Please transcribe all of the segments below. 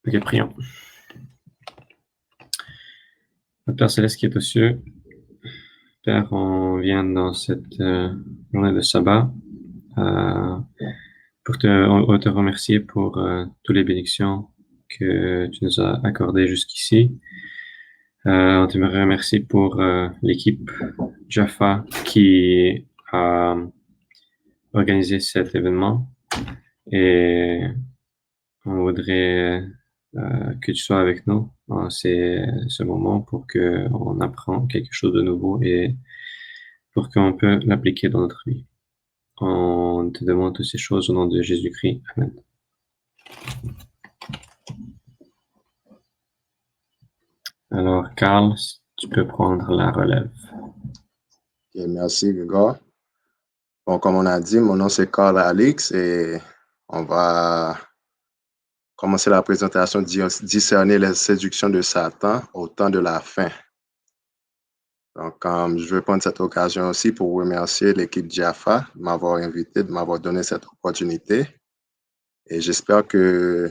Ok, prions. Notre Père Céleste qui est aux cieux, Père, on vient dans cette journée de sabbat pour te remercier pour toutes les bénédictions que tu nous as accordées jusqu'ici. On te remercie pour l'équipe Jaffa qui a organisé cet événement et on voudrait que tu sois avec nous en ce moment pour qu'on apprenne quelque chose de nouveau et pour qu'on peut l'appliquer dans notre vie. On te demande toutes ces choses au nom de Jésus-Christ. Amen. Alors, Carl, si tu peux prendre la relève. Okay, merci, Gregor. Bon, comme on a dit, mon nom c'est Carl Alix et on va commencer la présentation discerner les séductions de Satan au temps de la fin. Donc, je veux prendre cette occasion aussi pour remercier l'équipe Jaffa de m'avoir invité, de m'avoir donné cette opportunité. Et j'espère que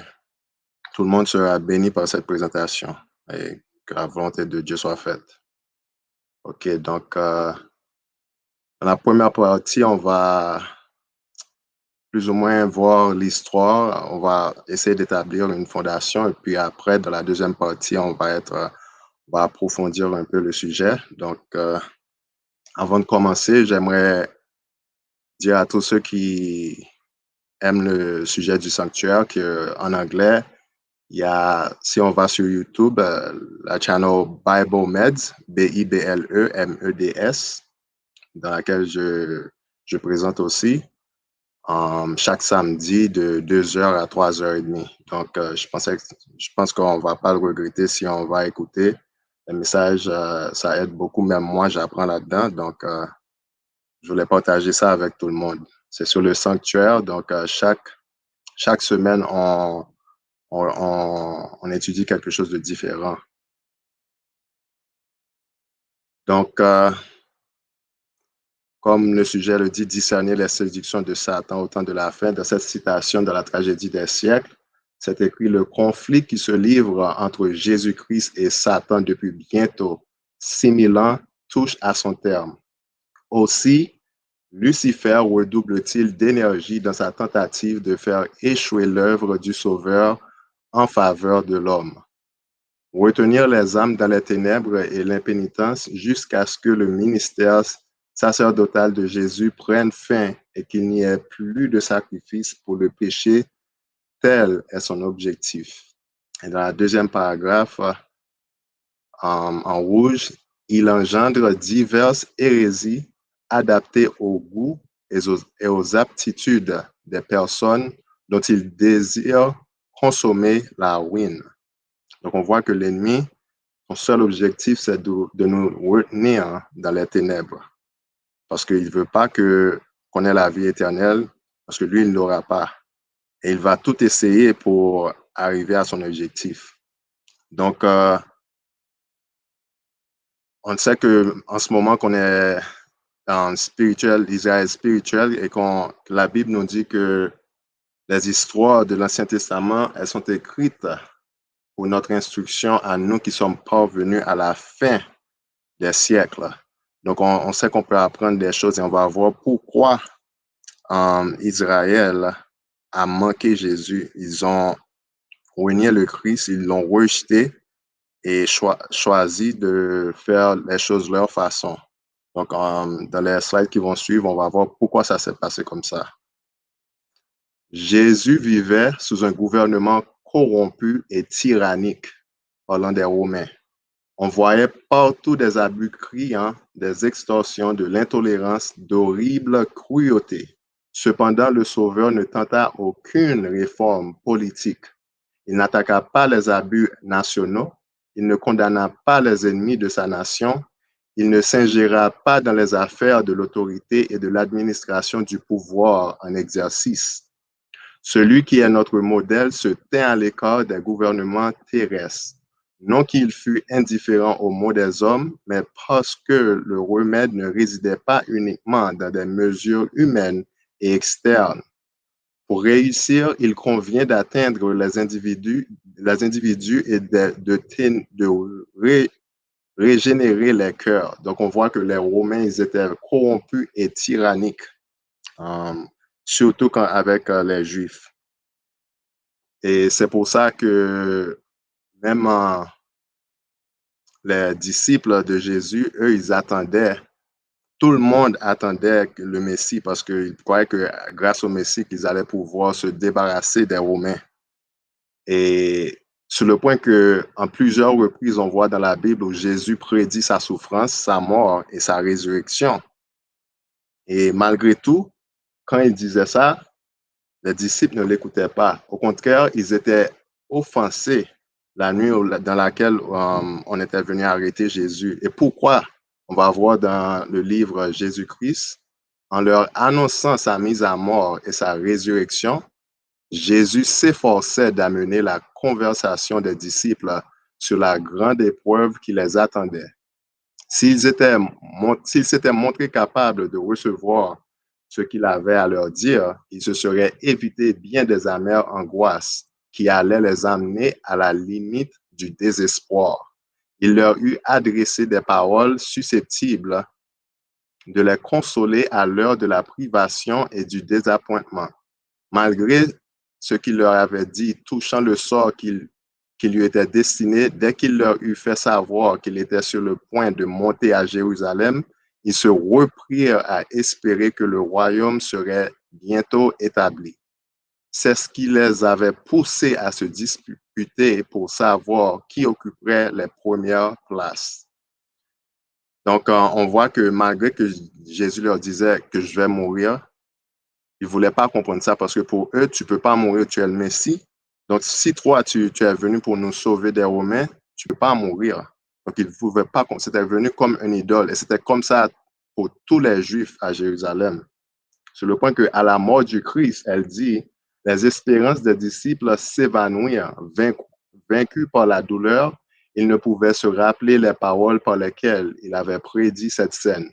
tout le monde sera béni par cette présentation et que la volonté de Dieu soit faite. OK, donc, dans la première partie, on va plus ou moins voir l'histoire. On va essayer d'établir une fondation et puis après, dans la deuxième partie, on va approfondir un peu le sujet. Donc, avant de commencer, j'aimerais dire à tous ceux qui aiment le sujet du sanctuaire qu'en anglais, si on va sur YouTube, la channel Bible Meds, Biblemeds, dans laquelle je présente aussi. Chaque samedi de 2h à 3h30. Donc, je pense qu'on ne va pas le regretter si on va écouter. Le message, ça aide beaucoup, même moi, j'apprends là-dedans. Donc, je voulais partager ça avec tout le monde. C'est sur le sanctuaire. Donc, chaque semaine, on étudie quelque chose de différent. Donc, comme le sujet le dit, discerner les séductions de Satan au temps de la fin. Dans cette citation de la tragédie des siècles, c'est écrit: le conflit qui se livre entre Jésus-Christ et Satan depuis bientôt 6000 ans touche à son terme. Aussi, Lucifer redouble-t-il d'énergie dans sa tentative de faire échouer l'œuvre du Sauveur en faveur de l'homme. Retenir les âmes dans les ténèbres et l'impénitence jusqu'à ce que le ministère sacerdotal de Jésus prenne fin et qu'il n'y ait plus de sacrifice pour le péché, tel est son objectif. Et dans la deuxième paragraphe, en rouge, il engendre diverses hérésies adaptées au goût et aux aptitudes des personnes dont il désire consommer la ruine. Donc, on voit que l'ennemi, son seul objectif, c'est de nous retenir dans les ténèbres. Parce qu'il ne veut pas qu'on ait la vie éternelle, parce que lui, il ne l'aura pas. Et il va tout essayer pour arriver à son objectif. Donc, on sait qu'en ce moment qu'on est en spirituel, Israël spirituel, et que la Bible nous dit que les histoires de l'Ancien Testament, elles sont écrites pour notre instruction à nous qui sommes parvenus à la fin des siècles. Donc, on sait qu'on peut apprendre des choses et on va voir pourquoi Israël a manqué Jésus. Ils ont renié le Christ, ils l'ont rejeté et choisi de faire les choses leur façon. Donc, dans les slides qui vont suivre, on va voir pourquoi ça s'est passé comme ça. Jésus vivait sous un gouvernement corrompu et tyrannique, parlant des Romains. On voyait partout des abus criants, des extorsions, de l'intolérance, d'horribles cruautés. Cependant, le Sauveur ne tenta aucune réforme politique. Il n'attaqua pas les abus nationaux, il ne condamna pas les ennemis de sa nation, il ne s'ingéra pas dans les affaires de l'autorité et de l'administration du pouvoir en exercice. Celui qui est notre modèle se tint à l'écart des gouvernements terrestres. Non qu'il fût indifférent aux maux des hommes, mais parce que le remède ne résidait pas uniquement dans des mesures humaines et externes. Pour réussir, il convient d'atteindre les individus les individus et de régénérer les cœurs. Donc, on voit que les Romains, ils étaient corrompus et tyranniques, surtout avec les Juifs. Et c'est pour ça que même les disciples de Jésus, eux, ils attendaient, tout le monde attendait le Messie parce qu'ils croyaient que grâce au Messie, qu'ils allaient pouvoir se débarrasser des Romains. Et sur le point que, en plusieurs reprises, on voit dans la Bible où Jésus prédit sa souffrance, sa mort et sa résurrection. Et malgré tout, quand il disait ça, les disciples ne l'écoutaient pas. Au contraire, ils étaient offensés la nuit dans laquelle on était venu arrêter Jésus. Et pourquoi? On va voir dans le livre Jésus-Christ, en leur annonçant sa mise à mort et sa résurrection, Jésus s'efforçait d'amener la conversation des disciples sur la grande épreuve qui les attendait. S'ils s'étaient montrés capables de recevoir ce qu'il avait à leur dire, ils se seraient évité bien des amères angoisses qui allaient les amener à la limite du désespoir. Il leur eut adressé des paroles susceptibles de les consoler à l'heure de la privation et du désappointement. Malgré ce qu'il leur avait dit touchant le sort qui lui était destiné, dès qu'il leur eut fait savoir qu'il était sur le point de monter à Jérusalem, ils se reprirent à espérer que le royaume serait bientôt établi. C'est ce qui les avait poussés à se disputer pour savoir qui occuperait les premières places. Donc, on voit que malgré que Jésus leur disait que je vais mourir, ils ne voulaient pas comprendre ça parce que pour eux, tu ne peux pas mourir, tu es le Messie. Donc, si toi, tu es venu pour nous sauver des Romains, tu ne peux pas mourir. Donc, ils ne pouvaient pas, c'était venu comme une idole. Et c'était comme ça pour tous les Juifs à Jérusalem. Sur le point qu'à la mort du Christ, elle dit, les espérances des disciples s'évanouirent, vaincus par la douleur, ils ne pouvaient se rappeler les paroles par lesquelles il avait prédit cette scène.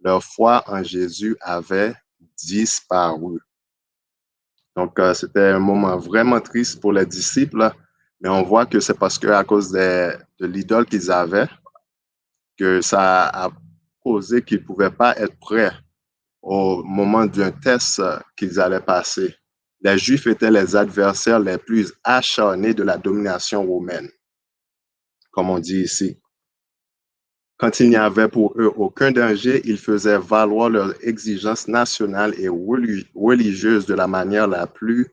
Leur foi en Jésus avait disparu. Donc, c'était un moment vraiment triste pour les disciples, mais on voit que c'est parce qu'à cause de l'idole qu'ils avaient, que ça a causé qu'ils ne pouvaient pas être prêts au moment d'un test qu'ils allaient passer. Les Juifs étaient les adversaires les plus acharnés de la domination romaine, comme on dit ici. Quand il n'y avait pour eux aucun danger, ils faisaient valoir leurs exigences nationales et religieuses de la manière la plus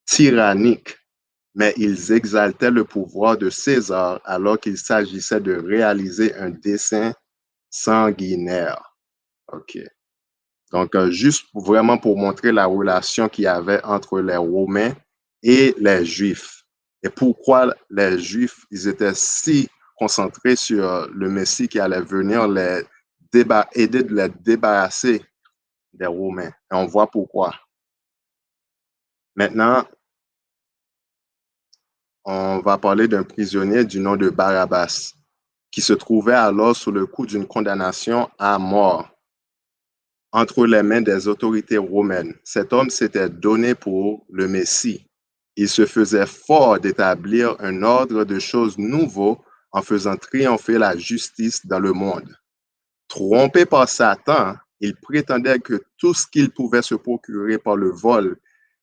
tyrannique, mais ils exaltaient le pouvoir de César alors qu'il s'agissait de réaliser un dessein sanguinaire. OK. Donc, juste vraiment pour montrer la relation qu'il y avait entre les Romains et les Juifs. Et pourquoi les Juifs, ils étaient si concentrés sur le Messie qui allait venir aider de les débarrasser des Romains. Et on voit pourquoi. Maintenant, on va parler d'un prisonnier du nom de Barabbas, qui se trouvait alors sous le coup d'une condamnation à mort entre les mains des autorités romaines. Cet homme s'était donné pour le Messie. Il se faisait fort d'établir un ordre de choses nouveau en faisant triompher la justice dans le monde. Trompé par Satan, il prétendait que tout ce qu'il pouvait se procurer par le vol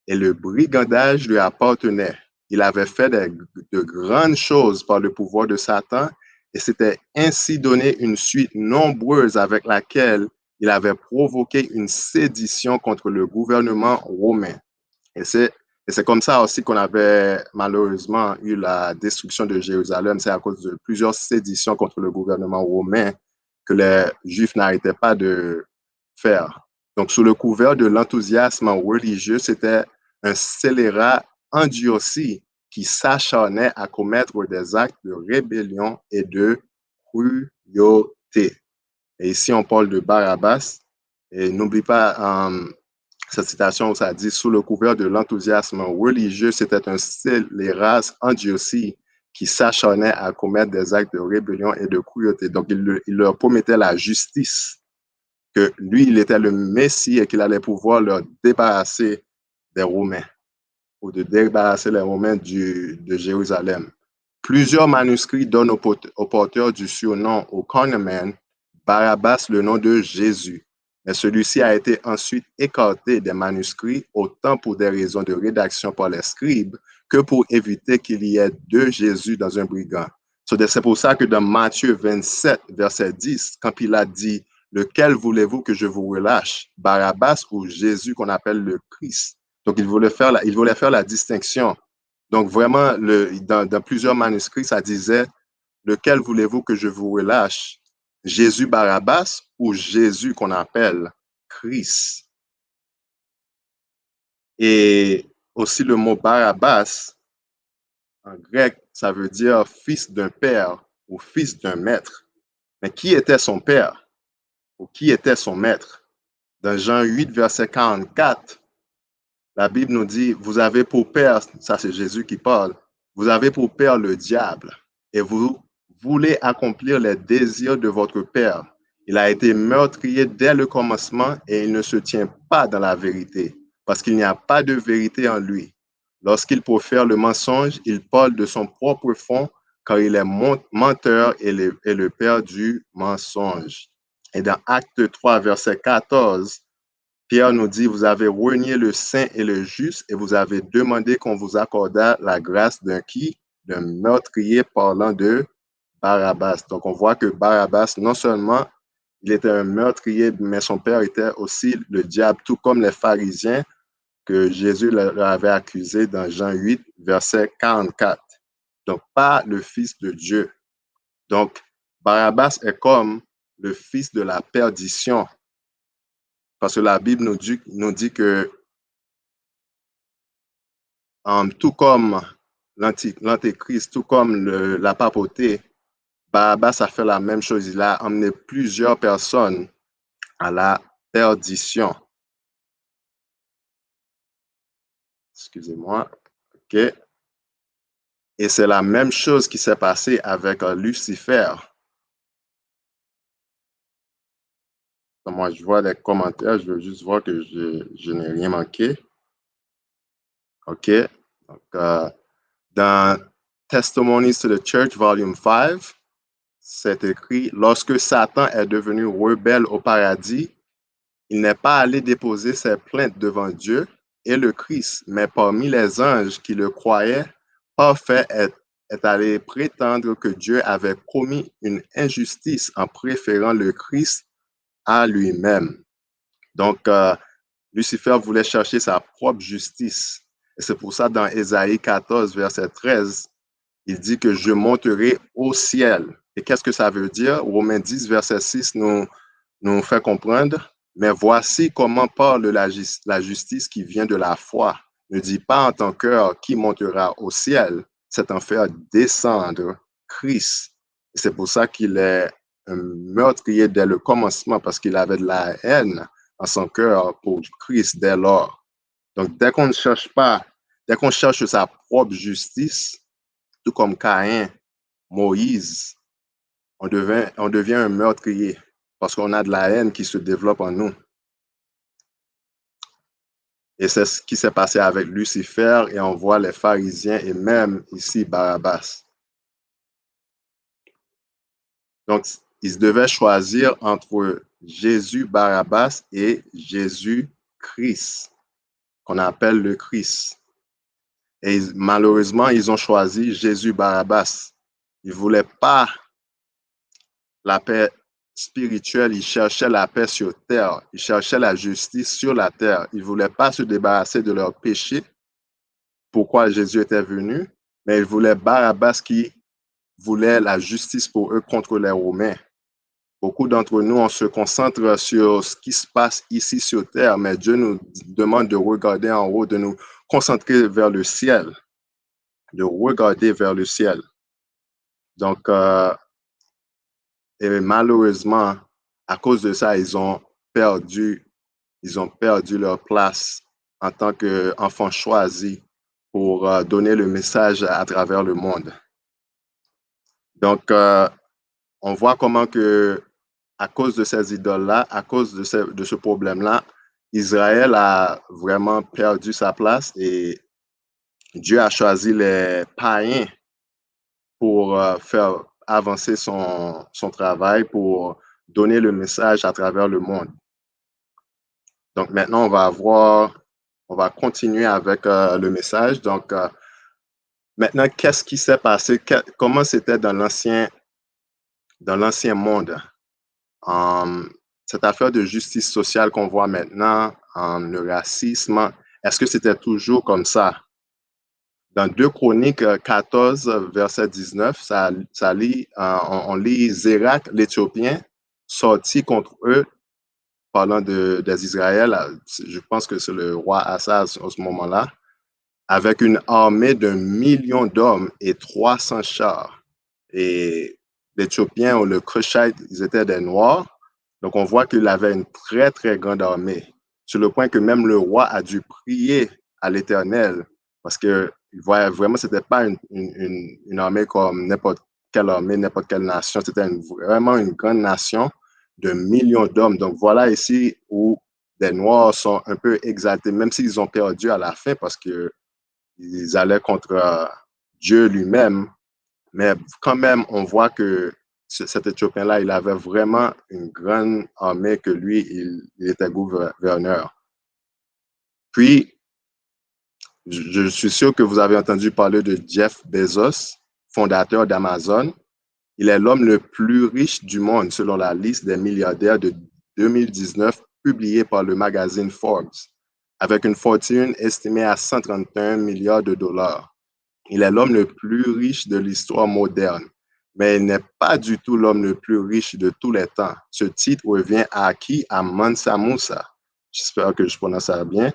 et le brigandage lui appartenait. Il avait fait de grandes choses par le pouvoir de Satan et s'était ainsi donné une suite nombreuse avec laquelle il avait provoqué une sédition contre le gouvernement romain. Et c'est comme ça aussi qu'on avait malheureusement eu la destruction de Jérusalem. C'est à cause de plusieurs séditions contre le gouvernement romain que les Juifs n'arrêtaient pas de faire. Donc, sous le couvert de l'enthousiasme religieux, c'était un scélérat endurci qui s'acharnait à commettre des actes de rébellion et de cruauté. Et ici, on parle de Barabbas. Et n'oublie pas cette citation où ça dit « Sous le couvert de l'enthousiasme religieux, c'était un scélérat endurci qui s'acharnait à commettre des actes de rébellion et de cruauté. » Donc, il leur promettait la justice, que lui, il était le Messie et qu'il allait pouvoir leur débarrasser des Romains. ou de débarrasser les Romains de Jérusalem. Plusieurs manuscrits donnent au porteur du surnom au cornerman Barabbas le nom de Jésus, mais celui-ci a été ensuite écarté des manuscrits autant pour des raisons de rédaction par les scribes que pour éviter qu'il y ait deux Jésus dans un brigand. C'est pour ça que dans Matthieu 27, verset 10, quand Pilate dit « Lequel voulez-vous que je vous relâche, Barabbas ou Jésus qu'on appelle le Christ ?» Donc, il voulait faire la distinction. Donc, vraiment, dans plusieurs manuscrits, ça disait « Lequel voulez-vous que je vous relâche, Jésus Barabbas ou Jésus qu'on appelle Christ ?» Et aussi le mot Barabbas, en grec, ça veut dire fils d'un père ou fils d'un maître. Mais qui était son père ou qui était son maître? Dans Jean 8, verset 44, la Bible nous dit, vous avez pour père, ça c'est Jésus qui parle, vous avez pour père le diable et vous voulez accomplir les désirs de votre père. Il a été meurtrier dès le commencement et il ne se tient pas dans la vérité parce qu'il n'y a pas de vérité en lui. Lorsqu'il profère le mensonge, il parle de son propre fond car il est menteur et le père du mensonge. Et dans Acte 3, verset 14, Pierre nous dit, vous avez renié le saint et le juste et vous avez demandé qu'on vous accordât la grâce d'un qui? D'un meurtrier parlant de Barabbas. Donc, on voit que Barabbas, non seulement il était un meurtrier, mais son père était aussi le diable, tout comme les pharisiens que Jésus leur avait accusés dans Jean 8, verset 44. Donc, pas le Fils de Dieu. Donc, Barabbas est comme le fils de la perdition. Parce que la Bible nous dit que tout comme l'Antéchrist, tout comme la papauté, Barabbas a fait la même chose. Il a emmené plusieurs personnes à la perdition. Excusez-moi. OK. Et c'est la même chose qui s'est passée avec Lucifer. Moi, je vois les commentaires. Je veux juste voir que je n'ai rien manqué. OK. Donc, dans Testimonies to the Church, Volume 5, c'est écrit, lorsque Satan est devenu rebelle au paradis, il n'est pas allé déposer ses plaintes devant Dieu et le Christ, mais parmi les anges qui le croyaient, parfait est allé prétendre que Dieu avait commis une injustice en préférant le Christ à lui-même. Donc, Lucifer voulait chercher sa propre justice. Et c'est pour ça, dans Ésaïe 14, verset 13, il dit que je monterai au ciel. Et qu'est-ce que ça veut dire? Romains 10, verset 6 nous fait comprendre. Mais voici comment parle la justice qui vient de la foi. Ne dis pas en ton cœur qui montera au ciel, c'est en faire descendre Christ. Et c'est pour ça qu'il est un meurtrier dès le commencement, parce qu'il avait de la haine en son cœur pour Christ dès lors. Donc, dès qu'on cherche sa propre justice, tout comme Caïn, Moïse, on devient un meurtrier parce qu'on a de la haine qui se développe en nous. Et c'est ce qui s'est passé avec Lucifer et on voit les pharisiens et même ici Barabbas. Donc, ils devaient choisir entre Jésus Barabbas et Jésus Christ, qu'on appelle le Christ. Et malheureusement, ils ont choisi Jésus Barabbas. Ils ne voulaient pas la paix spirituelle, ils cherchaient la paix sur terre, ils cherchaient la justice sur la terre. Ils ne voulaient pas se débarrasser de leurs péchés, pourquoi Jésus était venu, mais ils voulaient Barabbas qui voulait la justice pour eux contre les Romains. Beaucoup d'entre nous, on se concentre sur ce qui se passe ici sur terre, mais Dieu nous demande de regarder en haut, de nous concentrer vers le ciel, de regarder vers le ciel. Donc, et malheureusement, à cause de ça, ils ont perdu leur place en tant qu'enfants choisis pour donner le message à travers le monde. Donc, on voit comment que, à cause de ces idoles-là, à cause de ce problème-là, Israël a vraiment perdu sa place et Dieu a choisi les païens pour faire avancer son travail, pour donner le message à travers le monde. Donc maintenant, on va continuer avec le message. Donc maintenant, qu'est-ce qui s'est passé? Comment c'était dans l'ancien monde? Cette affaire de justice sociale qu'on voit maintenant, le racisme, est-ce que c'était toujours comme ça? Dans 2 Chroniques 14, verset 19, on lit Zérak, l'Éthiopien, sorti contre eux, parlant des Israël, je pense que c'est le roi Assas à ce moment-là, avec une armée d'1 million d'hommes et 300 chars. Et l'Éthiopien ou le Cushite, ils étaient des Noirs. Donc, on voit qu'il avait une très, très grande armée, sur le point que même le roi a dû prier à l'Éternel, parce qu'il voyait vraiment, ce n'était pas une armée comme n'importe quelle armée, n'importe quelle nation, c'était vraiment une grande nation de millions d'hommes. Donc, voilà ici où les Noirs sont un peu exaltés, même s'ils ont perdu à la fin, parce que ils allaient contre Dieu lui-même. Mais quand même, on voit que cet Éthiopien-là, il avait vraiment une grande armée, que lui, il était gouverneur. Puis, je suis sûr que vous avez entendu parler de Jeff Bezos, fondateur d'Amazon. Il est l'homme le plus riche du monde selon la liste des milliardaires de 2019 publiée par le magazine Forbes, avec une fortune estimée à 131 milliards de dollars. Il est l'homme le plus riche de l'histoire moderne, mais il n'est pas du tout l'homme le plus riche de tous les temps. Ce titre revient à qui? À Mansa Musa. J'espère que je prononce ça bien.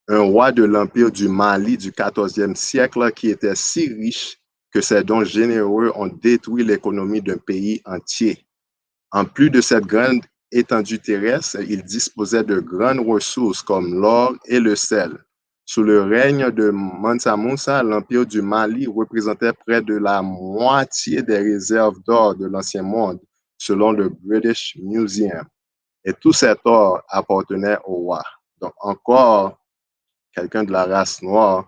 Un roi de l'Empire du Mali du 14e siècle qui était si riche que ses dons généreux ont détruit l'économie d'un pays entier. En plus de cette grande étendue terrestre, il disposait de grandes ressources comme l'or et le sel. Sous le règne de Mansa Musa, l'Empire du Mali représentait près de la moitié des réserves d'or de l'Ancien Monde, selon le British Museum. Et tout cet or appartenait au roi. Donc encore quelqu'un de la race noire,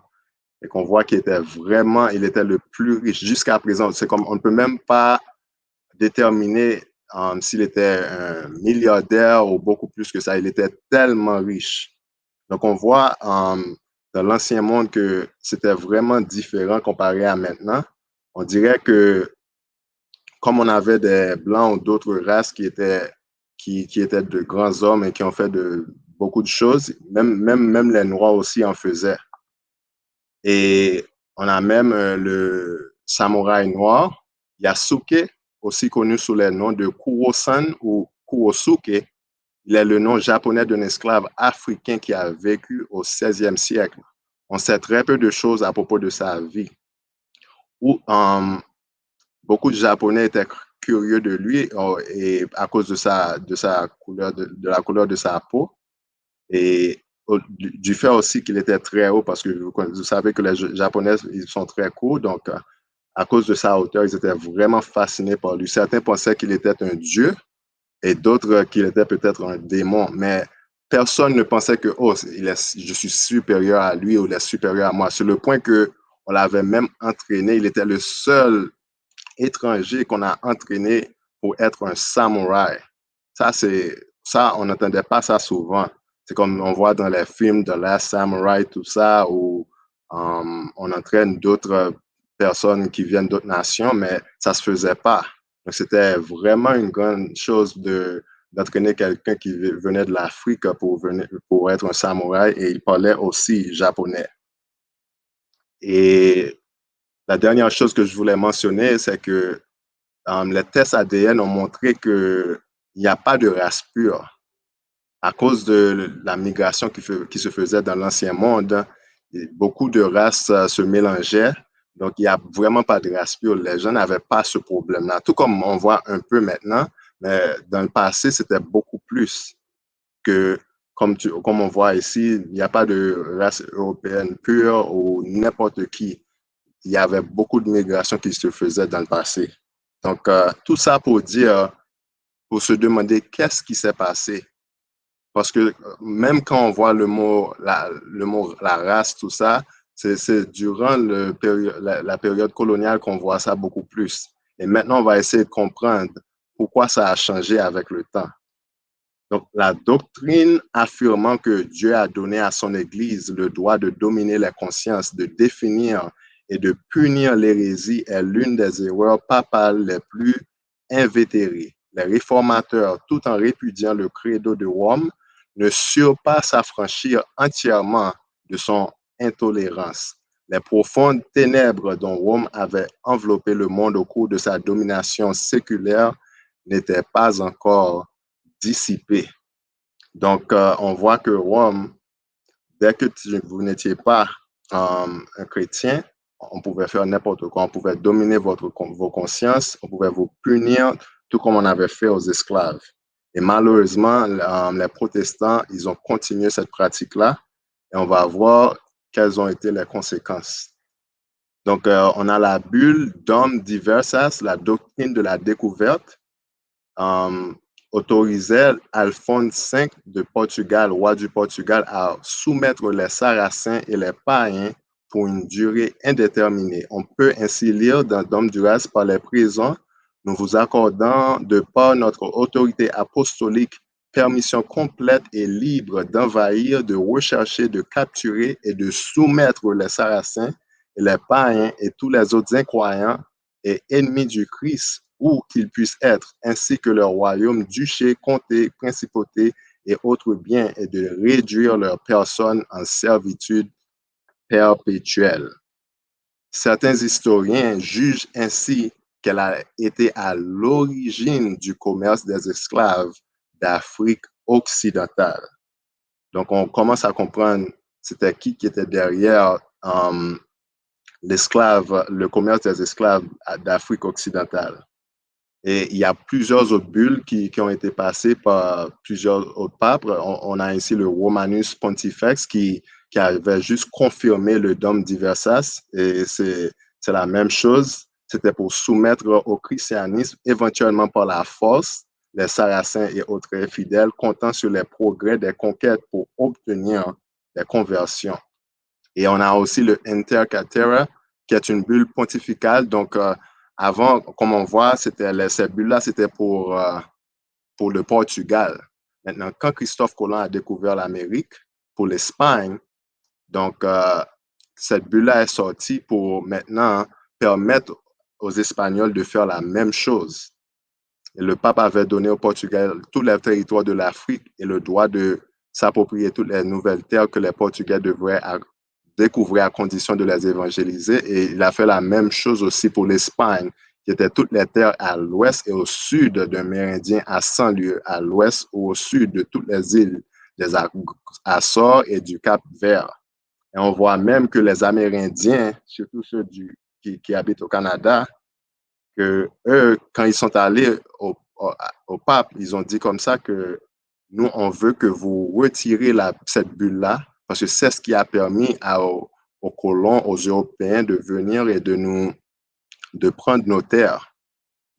et qu'on voit qu'il était vraiment, il était le plus riche jusqu'à présent. C'est comme on ne peut même pas déterminer s'il était un milliardaire ou beaucoup plus que ça. Il était tellement riche. Donc, on voit dans l'ancien monde que c'était vraiment différent comparé à maintenant. On dirait que comme on avait des blancs ou d'autres races qui étaient de grands hommes et qui ont fait beaucoup de choses, même les noirs aussi en faisaient. Et on a même le samouraï noir, Yasuke, aussi connu sous les noms de Kurosan ou Kurosuke. Il est le nom japonais d'un esclave africain qui a vécu au XVIe siècle. On sait très peu de choses à propos de sa vie. Où, beaucoup de Japonais étaient curieux de lui et à cause de sa couleur, de la couleur de sa peau. Et du fait aussi qu'il était très haut, parce que vous savez que les Japonais, ils sont très courts, donc à cause de sa hauteur, ils étaient vraiment fascinés par lui. Certains pensaient qu'il était un dieu et d'autres qu'il était peut-être un démon, mais personne ne pensait que oh, je suis supérieur à lui ou il est supérieur à moi. Sur le point que on l'avait même entraîné, il était le seul étranger qu'on a entraîné pour être un samouraï. Ça, on n'entendait pas ça souvent. C'est comme on voit dans les films de Last Samurai, tout ça, où on entraîne d'autres personnes qui viennent d'autres nations, mais ça se faisait pas. Donc, c'était vraiment une grande chose d'entraîner quelqu'un qui venait de l'Afrique pour être un samouraï, et il parlait aussi japonais. Et la dernière chose que je voulais mentionner, c'est que les tests ADN ont montré qu'il n'y a pas de race pure. À cause de la migration qui se faisait dans l'ancien monde, beaucoup de races se mélangeaient. Donc, il n'y a vraiment pas de race pure. Les gens n'avaient pas ce problème-là. Tout comme on voit un peu maintenant, mais dans le passé, c'était beaucoup plus que, comme on voit ici, il n'y a pas de race européenne pure ou n'importe qui. Il y avait beaucoup de migration qui se faisait dans le passé. Donc, tout ça pour dire, pour se demander qu'est-ce qui s'est passé. Parce que même quand on voit le mot la race, tout ça, C'est durant la période coloniale qu'on voit ça beaucoup plus. Et maintenant, on va essayer de comprendre pourquoi ça a changé avec le temps. Donc, la doctrine affirmant que Dieu a donné à son Église le droit de dominer les consciences, de définir et de punir l'hérésie est l'une des erreurs papales les plus invétérées. Les réformateurs, tout en répudiant le credo de Rome, ne surent pas s'affranchir entièrement de son intolérance. Les profondes ténèbres dont Rome avait enveloppé le monde au cours de sa domination séculaire n'étaient pas encore dissipé. Donc, on voit que Rome, dès que vous n'étiez pas un chrétien, on pouvait faire n'importe quoi, on pouvait dominer vos consciences, on pouvait vous punir, tout comme on avait fait aux esclaves. Et malheureusement, les protestants, ils ont continué cette pratique-là et on va voir quelles ont été les conséquences. Donc, on a la bulle Dom Diversas, la doctrine de la découverte, autorisait Alphonse V de Portugal, roi du Portugal, à soumettre les Sarrasins et les païens pour une durée indéterminée. On peut ainsi lire dans Dom Duras: par les présents, nous vous accordons de par notre autorité apostolique permission complète et libre d'envahir, de rechercher, de capturer et de soumettre les Sarrasins et les païens et tous les autres incroyants et ennemis du Christ, où qu'ils puissent être, ainsi que leur royaume, duché, comté, principauté et autres biens, et de réduire leur personne en servitude perpétuelle. Certains historiens jugent ainsi qu'elle a été à l'origine du commerce des esclaves d'Afrique occidentale. Donc, on commence à comprendre c'était qui était derrière le commerce des esclaves d'Afrique occidentale. Et il y a plusieurs autres bulles qui ont été passées par plusieurs autres papes. On a ici le Romanus Pontifex qui avait juste confirmé le Dom Diversas. Et c'est la même chose. C'était pour soumettre au christianisme, éventuellement par la force, les Sarrasins et autres infidèles, comptant sur les progrès des conquêtes pour obtenir des conversions. Et on a aussi le Inter Caetera, qui est une bulle pontificale. Donc, avant, comme on voit, ces bulles-là, c'était pour le Portugal. Maintenant, quand Christophe Colomb a découvert l'Amérique, pour l'Espagne, donc, cette bulle-là est sortie pour maintenant permettre aux Espagnols de faire la même chose. Et le pape avait donné au Portugal tous les territoires de l'Afrique et le droit de s'approprier toutes les nouvelles terres que les Portugais devraient découvrir à condition de les évangéliser. Et il a fait la même chose aussi pour l'Espagne, qui étaient toutes les terres à l'ouest et au sud d'un méridien à 100 lieues, à l'ouest ou au sud de toutes les îles des Açores et du Cap-Vert. Et on voit même que les Amérindiens, surtout ceux qui habitent au Canada, que eux, quand ils sont allés au pape, ils ont dit comme ça que nous, on veut que vous retirez cette bulle-là, parce que c'est ce qui a permis aux colons, aux Européens de venir et de prendre nos terres.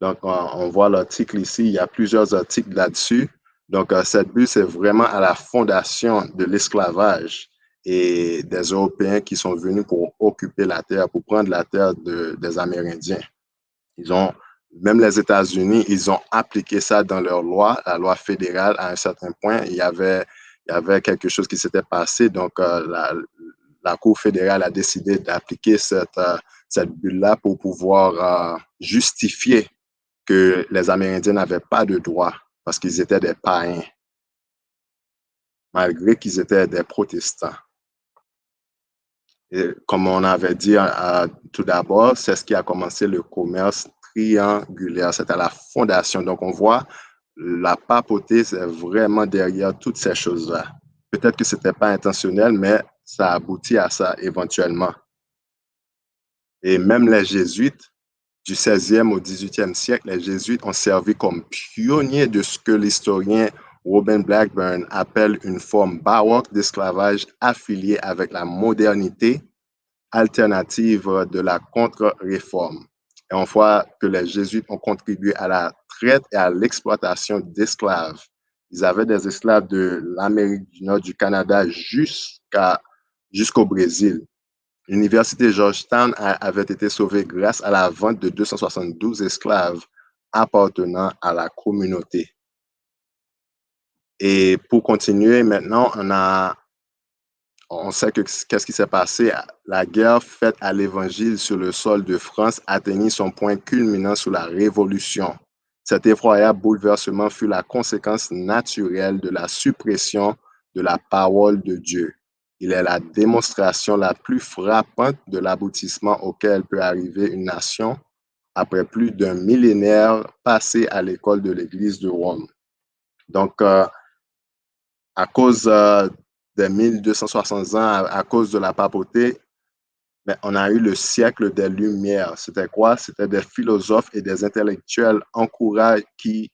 Donc, on voit l'article ici, il y a plusieurs articles là-dessus. Donc, cette bulle, c'est vraiment à la fondation de l'esclavage et des Européens qui sont venus pour occuper la terre, pour prendre la terre des Amérindiens. Même les États-Unis, ils ont appliqué ça dans leur loi, la loi fédérale. À un certain point, il y avait quelque chose qui s'était passé. Donc, la Cour fédérale a décidé d'appliquer cette bulle-là pour pouvoir justifier que les Amérindiens n'avaient pas de droit parce qu'ils étaient des païens, malgré qu'ils étaient des protestants. Et comme on avait dit tout d'abord, c'est ce qui a commencé le commerce triangulaire. C'était la fondation. Donc, on voit la papauté, c'est vraiment derrière toutes ces choses-là. Peut-être que ce n'était pas intentionnel, mais ça aboutit à ça éventuellement. Et même les jésuites, du 16e au 18e siècle, les jésuites ont servi comme pionniers de ce que l'historien Robin Blackburn appelle une forme baroque d'esclavage affiliée avec la modernité alternative de la contre-réforme. Et on voit que les jésuites ont contribué à la traite et à l'exploitation d'esclaves. Ils avaient des esclaves de l'Amérique du Nord, du Canada jusqu'au Brésil. L'université Georgetown avait été sauvée grâce à la vente de 272 esclaves appartenant à la communauté. Et pour continuer, maintenant, on sait que qu'est-ce qui s'est passé. La guerre faite à l'Évangile sur le sol de France atteignit son point culminant sous la Révolution. Cet effroyable bouleversement fut la conséquence naturelle de la suppression de la parole de Dieu. Il est la démonstration la plus frappante de l'aboutissement auquel peut arriver une nation après plus d'un millénaire passé à l'école de l'Église de Rome. Donc, à cause des 1260 ans, à cause de la papauté, mais on a eu le siècle des Lumières. C'était quoi? C'était des philosophes et des intellectuels qui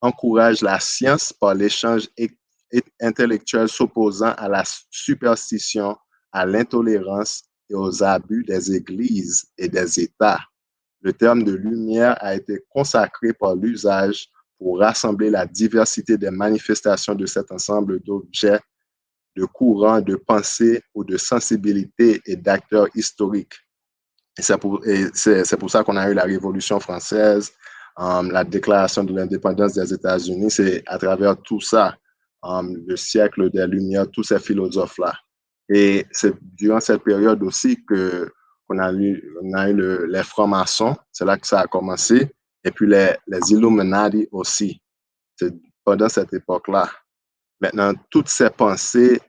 encouragent la science par l'échange intellectuel s'opposant à la superstition, à l'intolérance et aux abus des églises et des États. Le terme de lumière a été consacré par l'usage pour rassembler la diversité des manifestations de cet ensemble d'objets, de courants, de pensée ou de sensibilité et d'acteurs historiques. Et c'est pour ça qu'on a eu la Révolution française, la déclaration de l'indépendance des États-Unis. C'est à travers tout ça, le siècle des Lumières, tous ces philosophes-là. Et c'est durant cette période aussi qu'on a eu les francs-maçons. C'est là que ça a commencé. Et puis les Illuminati aussi. C'est pendant cette époque-là. Maintenant, toutes ces pensées,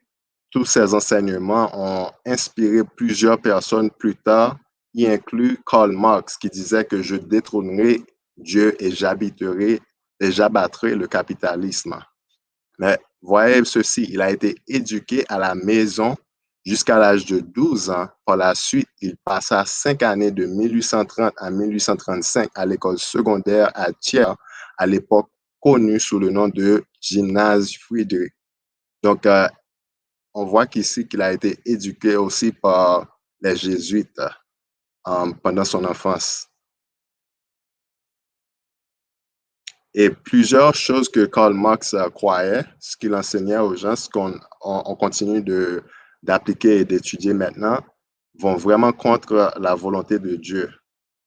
tous ces enseignements ont inspiré plusieurs personnes plus tard, y inclut Karl Marx, qui disait que je détrônerai Dieu et j'abattrai le capitalisme. Mais voyez ceci, il a été éduqué à la maison jusqu'à l'âge de 12 ans. Par la suite, il passa 5 années de 1830 à 1835 à l'école secondaire à Thiers, à l'époque connue sous le nom de Gymnase Friedrich. Donc, on voit qu'ici qu'il a été éduqué aussi par les jésuites pendant son enfance. Et plusieurs choses que Karl Marx croyait, ce qu'il enseignait aux gens, ce qu'on continue d'appliquer et d'étudier maintenant, vont vraiment contre la volonté de Dieu.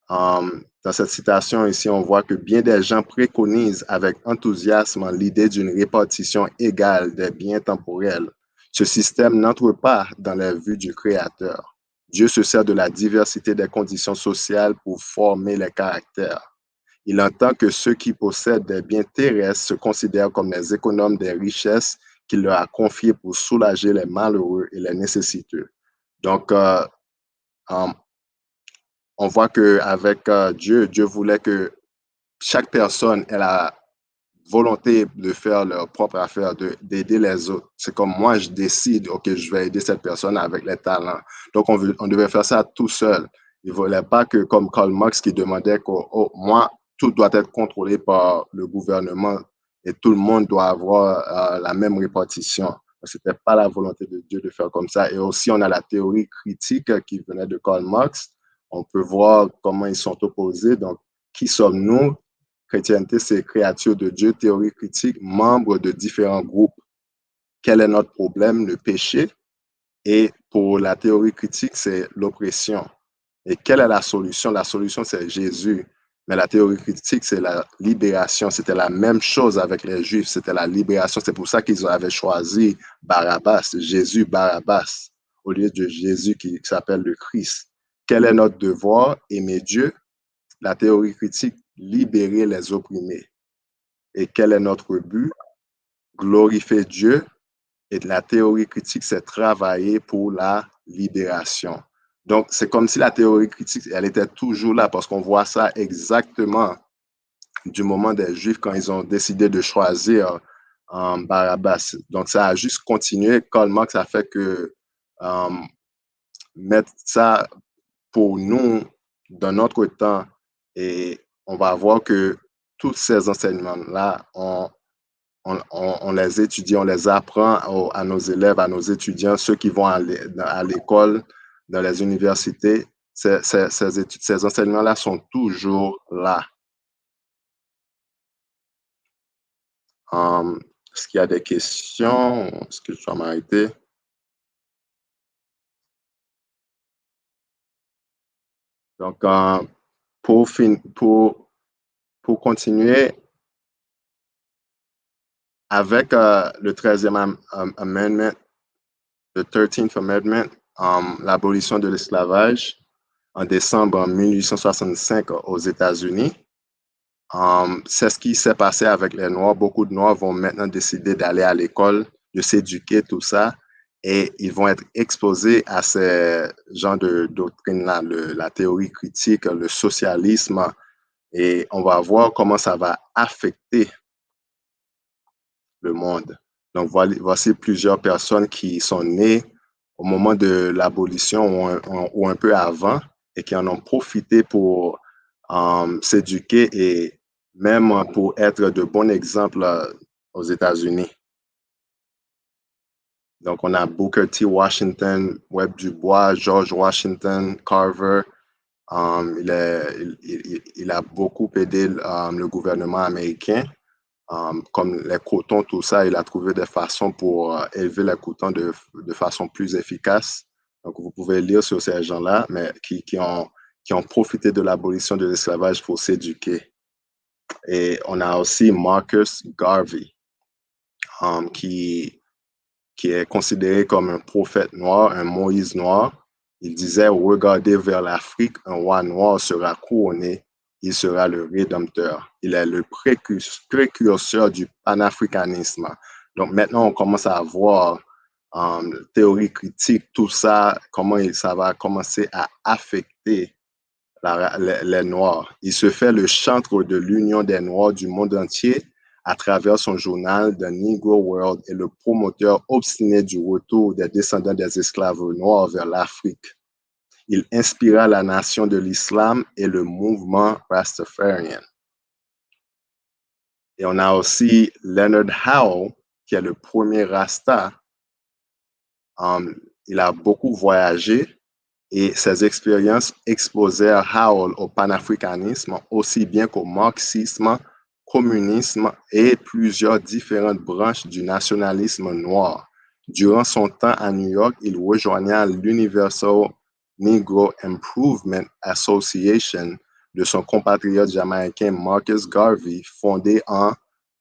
Dans cette citation ici, on voit que bien des gens préconisent avec enthousiasme l'idée d'une répartition égale des biens temporels. Ce système n'entre pas dans les vues du Créateur. Dieu se sert de la diversité des conditions sociales pour former les caractères. Il entend que ceux qui possèdent des biens terrestres se considèrent comme les économes des richesses qu'il leur a confiées pour soulager les malheureux et les nécessiteux. Donc, on voit qu'avec Dieu voulait que chaque personne ait la volonté de faire leur propre affaire, d'aider les autres. C'est comme moi, je décide, OK, je vais aider cette personne avec les talents. Donc, on devait faire ça tout seul. Il ne voulait pas que, comme Karl Marx, qui demandait que, oh, moi, tout doit être contrôlé par le gouvernement et tout le monde doit avoir la même répartition. Ce n'était pas la volonté de Dieu de faire comme ça. Et aussi, on a la théorie critique qui venait de Karl Marx. On peut voir comment ils sont opposés. Donc, qui sommes-nous? Chrétienté, c'est créature de Dieu, théorie critique, membre de différents groupes. Quel est notre problème? Le péché. Et pour la théorie critique, c'est l'oppression. Et quelle est la solution? La solution, c'est Jésus. Mais la théorie critique, c'est la libération. C'était la même chose avec les Juifs. C'était la libération. C'est pour ça qu'ils avaient choisi Barabbas, Jésus Barabbas, au lieu de Jésus qui s'appelle le Christ. Quel est notre devoir? Aimer Dieu. La théorie critique, libérer les opprimés. Et quel est notre but? Glorifier Dieu. Et la théorie critique, c'est travailler pour la libération. Donc, c'est comme si la théorie critique, elle était toujours là parce qu'on voit ça exactement du moment des Juifs quand ils ont décidé de choisir Barabbas. Donc, ça a juste continué. Karl Marx a fait que mettre ça pour nous dans notre temps et on va voir que tous ces enseignements-là, on les étudie, on les apprend à nos élèves, à nos étudiants, ceux qui vont à l'école, dans les universités. Ces enseignements-là sont toujours là. Est-ce qu'il y a des questions? Est-ce que je dois m'arrêter? Donc, pour continuer avec le 13e Amendment, le 13th Amendment, l'abolition de l'esclavage en décembre 1865 aux États-Unis. C'est ce qui s'est passé avec les Noirs. Beaucoup de Noirs vont maintenant décider d'aller à l'école, de s'éduquer, tout ça, et ils vont être exposés à ces genres de doctrines-là, la théorie critique, le socialisme, et on va voir comment ça va affecter le monde. Donc, voici plusieurs personnes qui sont nées au moment de l'abolition ou un peu avant et qui en ont profité pour s'éduquer et même pour être de bons exemples aux États-Unis. Donc, on a Booker T. Washington, Webb Du Bois, George Washington, Carver. Il a beaucoup aidé le gouvernement américain. Comme les cotons, tout ça, il a trouvé des façons pour élever les cotons de façon plus efficace. Donc, vous pouvez lire sur ces gens-là, mais qui ont profité de l'abolition de l'esclavage pour s'éduquer. Et on a aussi Marcus Garvey, qui est considéré comme un prophète noir, un Moïse noir. Il disait, regardez vers l'Afrique, un roi noir sera couronné, il sera le rédempteur. Il est le précurseur du panafricanisme. Donc maintenant, on commence à voir théorie critique, tout ça, comment ça va commencer à affecter les Noirs. Il se fait le chantre de l'Union des Noirs du monde entier à travers son journal The Negro World et le promoteur obstiné du retour des descendants des esclaves noirs vers l'Afrique. Il inspira la nation de l'islam et le mouvement Rastafarian. Et on a aussi Leonard Howell, qui est le premier Rasta. Il a beaucoup voyagé et ses expériences exposèrent Howell au panafricanisme aussi bien qu'au marxisme, communisme et plusieurs différentes branches du nationalisme noir. Durant son temps à New York, il rejoigna l'Universal Negro Improvement Association de son compatriote jamaïcain Marcus Garvey, fondé en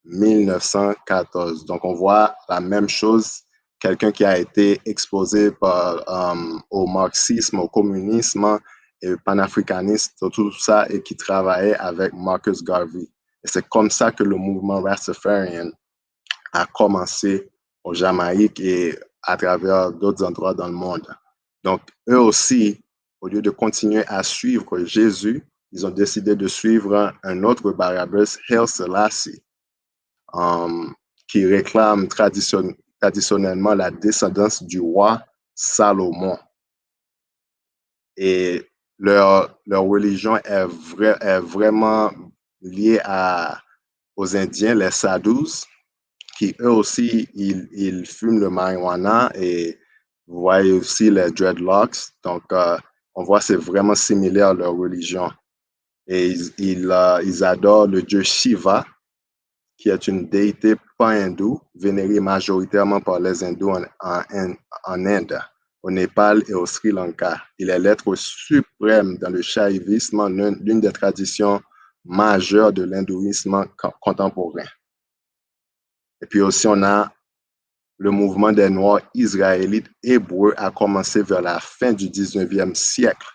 1914. Donc, on voit la même chose, quelqu'un qui a été exposé au marxisme, au communisme, et panafricanisme, tout ça, et qui travaillait avec Marcus Garvey. Et c'est comme ça que le mouvement Rastafarian a commencé au Jamaïque et à travers d'autres endroits dans le monde. Donc, eux aussi, au lieu de continuer à suivre Jésus, ils ont décidé de suivre un autre Barabbas, Haile Selassie, qui réclame traditionnellement la descendance du roi Salomon. Et leur religion est vraiment liée aux Indiens, les Sadhus, qui eux aussi, ils fument le marijuana et vous voyez aussi les dreadlocks. Donc, on voit c'est vraiment similaire leur religion. Et ils adorent le dieu Shiva, qui est une déité pan-hindoue vénérée majoritairement par les hindous en Inde, au Népal et au Sri Lanka. Il est l'être suprême dans le shaivisme, l'une des traditions majeures de l'hindouisme contemporain. Et puis aussi, on a le mouvement des Noirs israélites hébreux a commencé vers la fin du 19e siècle,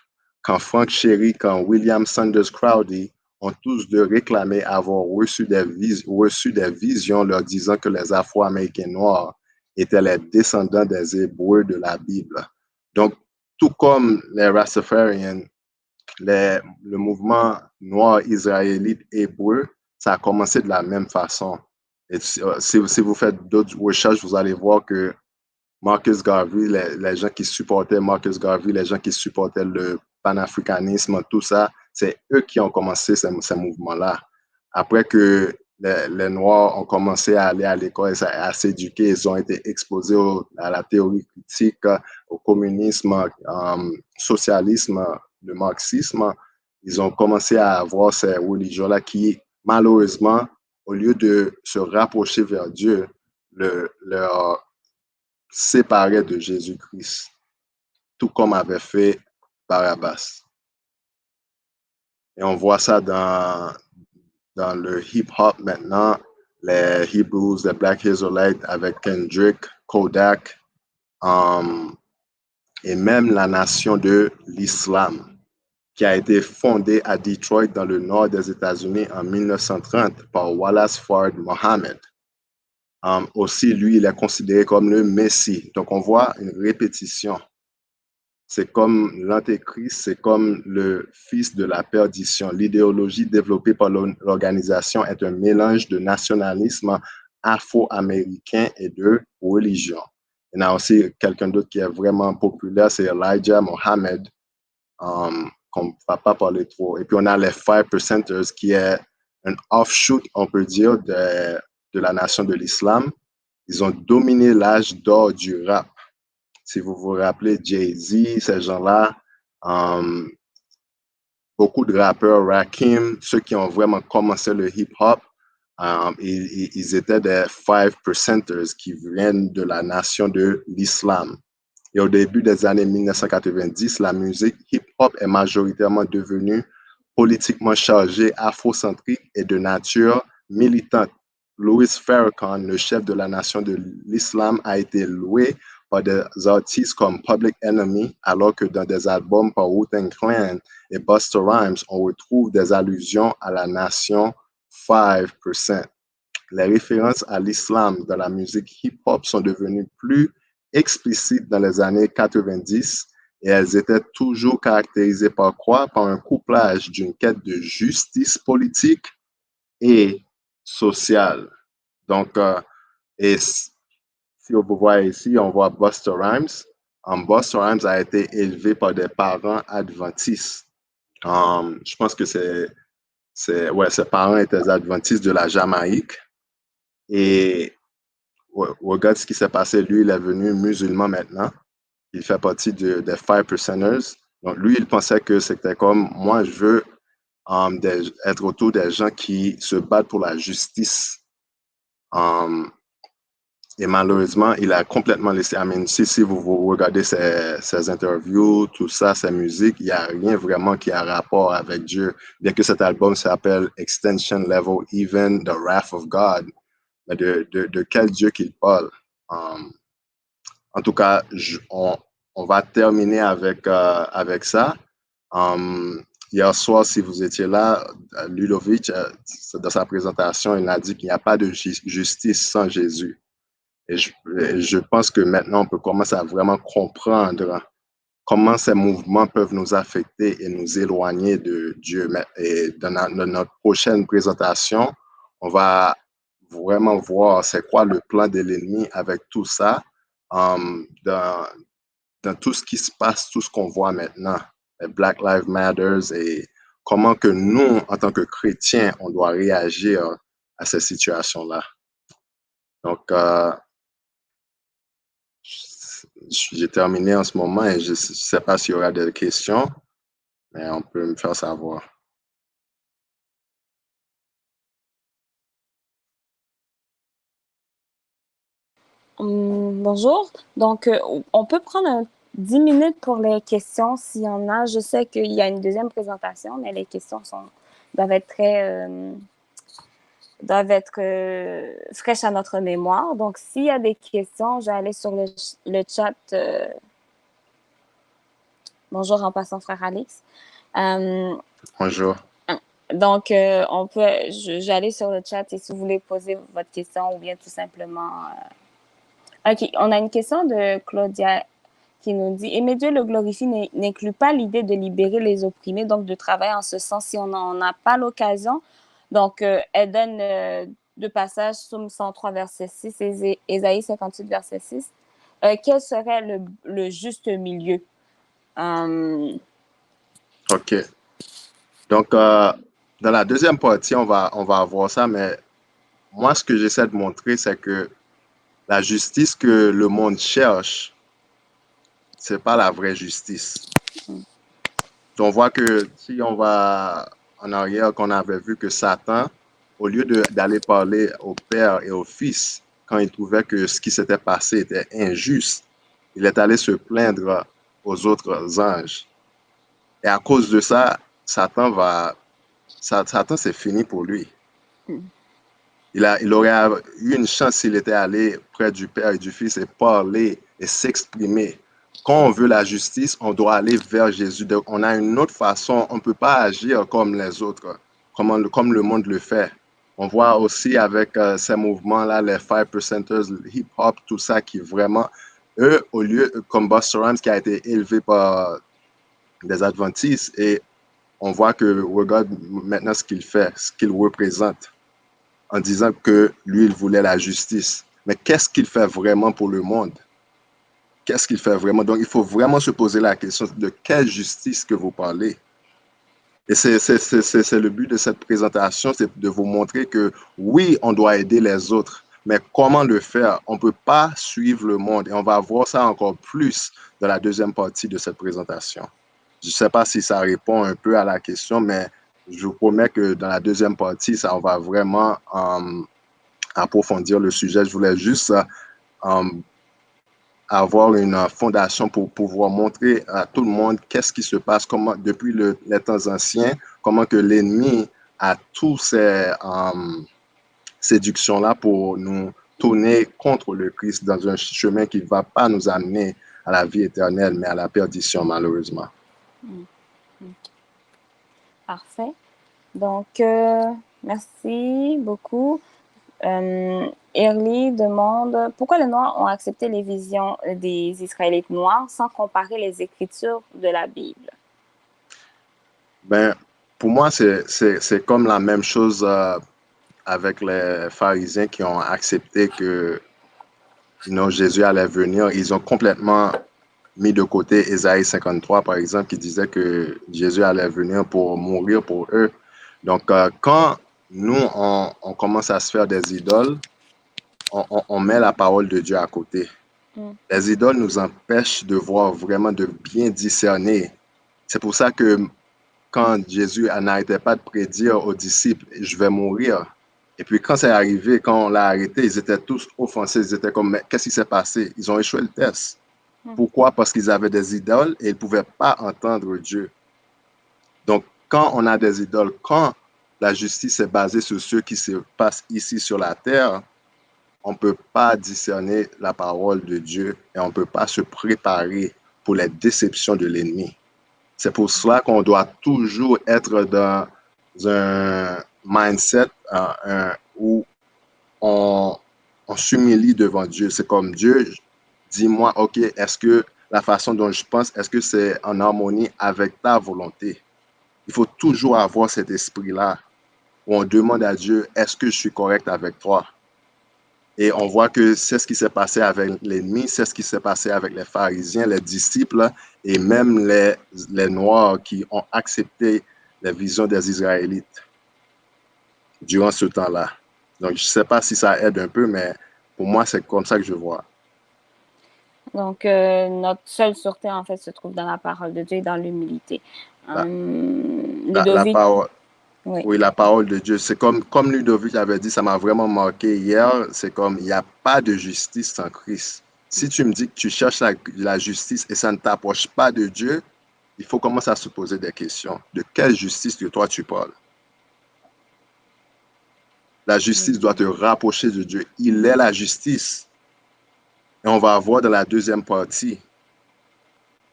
quand Frank Cherry, quand William Sanders Crowdy ont tous deux réclamé avoir reçu des visions leur disant que les Afro-Américains noirs étaient les descendants des Hébreux de la Bible. Donc, tout comme les Rastafarians, le mouvement noir israélite hébreu, ça a commencé de la même façon. Et si vous faites d'autres recherches, vous allez voir que Marcus Garvey, les gens qui supportaient Marcus Garvey, les gens qui supportaient le panafricanisme, tout ça, c'est eux qui ont commencé ces mouvements-là. Après que les Noirs ont commencé à aller à l'école, à s'éduquer, ils ont été exposés à la théorie critique, au communisme, socialisme, le marxisme. Ils ont commencé à avoir ces religions-là qui, malheureusement, au lieu de se rapprocher vers Dieu, leur séparés de Jésus-Christ, tout comme avait fait Barabbas. Et on voit ça dans le hip-hop maintenant, les Hebrews, les Black Israelites avec Kendrick, Kodak, et même la nation de l'islam, qui a été fondée à Detroit, dans le nord des États-Unis, en 1930 par Wallace Fard Muhammad. Aussi, lui, il est considéré comme le Messie. Donc, on voit une répétition. C'est comme l'Antéchrist, c'est comme le fils de la perdition. L'idéologie développée par l'organisation est un mélange de nationalisme afro-américain et de religion. Il y en a aussi quelqu'un d'autre qui est vraiment populaire, c'est Elijah Muhammad, qu'on ne va pas parler trop. Et puis on a les Five Percenters, qui est un offshoot, on peut dire, de la nation de l'islam. Ils ont dominé l'âge d'or du rap. Si vous vous rappelez, Jay-Z, ces gens-là, beaucoup de rappeurs, Rakim, ceux qui ont vraiment commencé le hip-hop, ils étaient des Five Percenters qui viennent de la nation de l'islam. Et au début des années 1990, la musique hip-hop est majoritairement devenue politiquement chargée, afrocentrique et de nature militante. Louis Farrakhan, le chef de la nation de l'islam, a été loué par des artistes comme Public Enemy, alors que dans des albums par Wu-Tang Clan et Busta Rhymes, on retrouve des allusions à la nation 5%. Les références à l'islam dans la musique hip-hop sont devenues plus explicites dans les années 90, et elles étaient toujours caractérisées par quoi? Par un couplage d'une quête de justice politique et sociale. Donc, et si on peut voir ici, on voit Busta Rhymes. Busta Rhymes a été élevé par des parents adventistes. Je pense que ouais, ses parents étaient adventistes de la Jamaïque. Et regarde ce qui s'est passé. Lui, il est devenu musulman maintenant. Il fait partie des Five Percenters. Donc, lui, il pensait que c'était comme moi, je veux être autour des gens qui se battent pour la justice. Et malheureusement, il a complètement laissé. Si vous regardez ses interviews, tout ça, sa musique, il n'y a rien vraiment qui a rapport avec Dieu. Bien que cet album s'appelle Extension Level Even, The Wrath of God. Mais de quel Dieu qu'il parle? En tout cas, on va terminer avec ça. Hier soir, si vous étiez là, Ludovic, dans sa présentation, il a dit qu'il n'y a pas de justice sans Jésus. Et je pense que maintenant, on peut commencer à vraiment comprendre comment ces mouvements peuvent nous affecter et nous éloigner de Dieu. Et dans notre prochaine présentation, on va vraiment voir c'est quoi le plan de l'ennemi avec tout ça, dans tout ce qui se passe, tout ce qu'on voit maintenant, les Black Lives Matter, et comment que nous, en tant que chrétiens, on doit réagir à ces situations-là. Donc, j'ai terminé en ce moment et je ne sais pas s'il y aura des questions, mais on peut me faire savoir. Bonjour. Donc, on peut prendre 10 minutes pour les questions s'il y en a. Je sais qu'il y a une deuxième présentation, mais les questions doivent être fraîches à notre mémoire. Donc, s'il y a des questions, je vais aller sur le chat. Bonjour en passant, frère Alex. Bonjour. Donc, je vais aller sur le chat et si vous voulez poser votre question ou bien tout simplement... OK, on a une question de Claudia qui nous dit « Aimer Dieu le glorifie n'inclut pas l'idée de libérer les opprimés, donc de travailler en ce sens si on n'en a pas l'occasion. » Donc, elle donne deux passages, Psaume 103, verset 6 et Ésaïe 58, verset 6. Quel serait le juste milieu? OK. Donc, dans la deuxième partie, on va voir ça, mais moi, ce que j'essaie de montrer, c'est que la justice que le monde cherche, c'est pas la vraie justice. On voit que si on va en arrière, qu'on avait vu que Satan, au lieu d'aller parler au Père et au Fils, quand il trouvait que ce qui s'était passé était injuste, il est allé se plaindre aux autres anges. Et à cause de ça, Satan va Satan, c'est fini pour lui. Mm. Il aurait eu une chance s'il était allé près du Père et du Fils et parler et s'exprimer. Quand on veut la justice, on doit aller vers Jésus. Donc, on a une autre façon. On ne peut pas agir comme les autres, comme le monde le fait. On voit aussi avec ces mouvements-là, les 5%ers, le hip-hop, tout ça qui vraiment, eux, au lieu, comme Busta Rhymes qui a été élevé par des adventistes, et on voit que regarde maintenant ce qu'il fait, ce qu'il représente, en disant que lui, il voulait la justice. Mais qu'est-ce qu'il fait vraiment pour le monde? Qu'est-ce qu'il fait vraiment? Donc, il faut vraiment se poser la question de quelle justice que vous parlez. Et c'est le but de cette présentation, c'est de vous montrer que oui, on doit aider les autres, mais comment le faire? On ne peut pas suivre le monde et on va voir ça encore plus dans la deuxième partie de cette présentation. Je ne sais pas si ça répond un peu à la question, mais je vous promets que dans la deuxième partie, ça, on va vraiment approfondir le sujet. Je voulais juste avoir une fondation pour pouvoir montrer à tout le monde qu'est-ce qui se passe, comment, depuis les temps anciens, comment que l'ennemi a tous ces séductions-là pour nous tourner contre le Christ dans un chemin qui ne va pas nous amener à la vie éternelle, mais à la perdition, malheureusement. Parfait. Donc, merci beaucoup. Early demande pourquoi les Noirs ont accepté les visions des Israélites noirs sans comparer les Écritures de la Bible. Ben, pour moi, c'est comme la même chose avec les pharisiens qui ont accepté que Jésus allait venir. Ils ont complètement mis de côté Ésaïe 53, par exemple, qui disait que Jésus allait venir pour mourir pour eux. Donc, quand nous, on commence à se faire des idoles, on met la parole de Dieu à côté. Les idoles nous empêchent de voir vraiment, de bien discerner. C'est pour ça que quand Jésus n'arrêtait pas de prédire aux disciples, je vais mourir. Et puis quand c'est arrivé, quand on l'a arrêté, ils étaient tous offensés. Ils étaient comme, mais qu'est-ce qui s'est passé? Ils ont échoué le test. Pourquoi? Parce qu'ils avaient des idoles et ils ne pouvaient pas entendre Dieu. Donc, quand on a des idoles, quand la justice est basée sur ce qui se passe ici sur la terre, on ne peut pas discerner la parole de Dieu et on ne peut pas se préparer pour les déceptions de l'ennemi. C'est pour cela qu'on doit toujours être dans un mindset où on s'humilie devant Dieu. C'est comme Dieu, dis-moi, OK, est-ce que la façon dont je pense, est-ce que c'est en harmonie avec ta volonté? Il faut toujours avoir cet esprit-là où on demande à Dieu, est-ce que je suis correct avec toi? Et on voit que c'est ce qui s'est passé avec l'ennemi, c'est ce qui s'est passé avec les pharisiens, les disciples et même les Noirs qui ont accepté les visions des Israélites durant ce temps-là. Donc, je ne sais pas si ça aide un peu, mais pour moi, c'est comme ça que je vois. Donc, notre seule sûreté, en fait, se trouve dans la parole de Dieu et dans l'humilité. La parole. Oui, la parole de Dieu. C'est comme Ludovic avait dit, ça m'a vraiment marqué hier, c'est comme, il n'y a pas de justice sans Christ. Si tu me dis que tu cherches la justice et ça ne t'approche pas de Dieu, il faut commencer à se poser des questions. De quelle justice que toi tu parles? La justice doit te rapprocher de Dieu. Il est la justice. Et on va voir dans la deuxième partie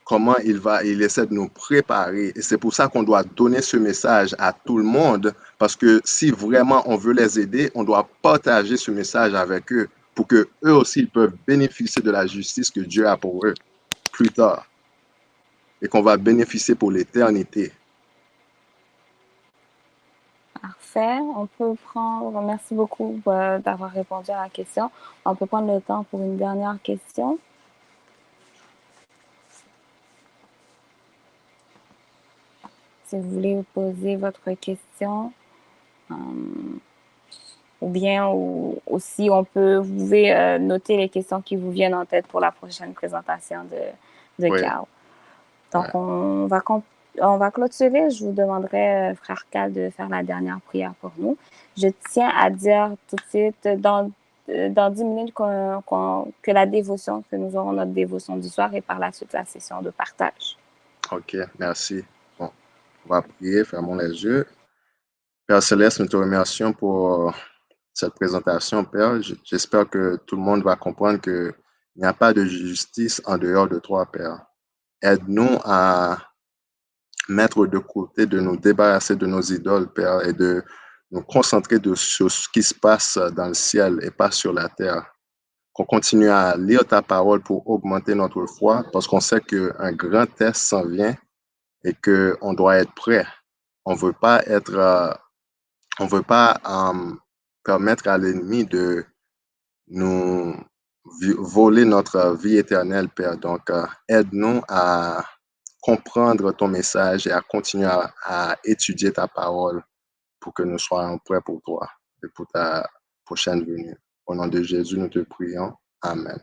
comment il essaie de nous préparer. Et c'est pour ça qu'on doit donner ce message à tout le monde, parce que si vraiment on veut les aider, on doit partager ce message avec eux pour qu'eux aussi ils peuvent bénéficier de la justice que Dieu a pour eux plus tard et qu'on va bénéficier pour l'éternité. Parfait. On peut prendre, merci beaucoup d'avoir répondu à la question. On peut prendre le temps pour une dernière question. Si vous voulez poser votre question, ou bien aussi vous pouvez noter les questions qui vous viennent en tête pour la prochaine présentation de Cal. Donc, on va clôturer. Je vous demanderai, frère Cal, de faire la dernière prière pour nous. Je tiens à dire tout de suite, dans 10 minutes, que la dévotion, que nous aurons notre dévotion du soir et par la suite la session de partage. OK, merci. Bon, on va prier, fermons les yeux. Père Céleste, nous te remercions pour cette présentation, Père. J'espère que tout le monde va comprendre qu'il n'y a pas de justice en dehors de toi, Père. Aide-nous à mettre de côté, de nous débarrasser de nos idoles, Père, et de nous concentrer sur ce qui se passe dans le ciel et pas sur la terre. Qu'on continue à lire ta parole pour augmenter notre foi, parce qu'on sait qu'un grand test s'en vient et qu'on doit être prêt. On veut pas permettre à l'ennemi de nous voler notre vie éternelle, Père. Donc, aide-nous à comprendre ton message et à continuer à étudier ta parole pour que nous soyons prêts pour toi et pour ta prochaine venue. Au nom de Jésus, nous te prions. Amen.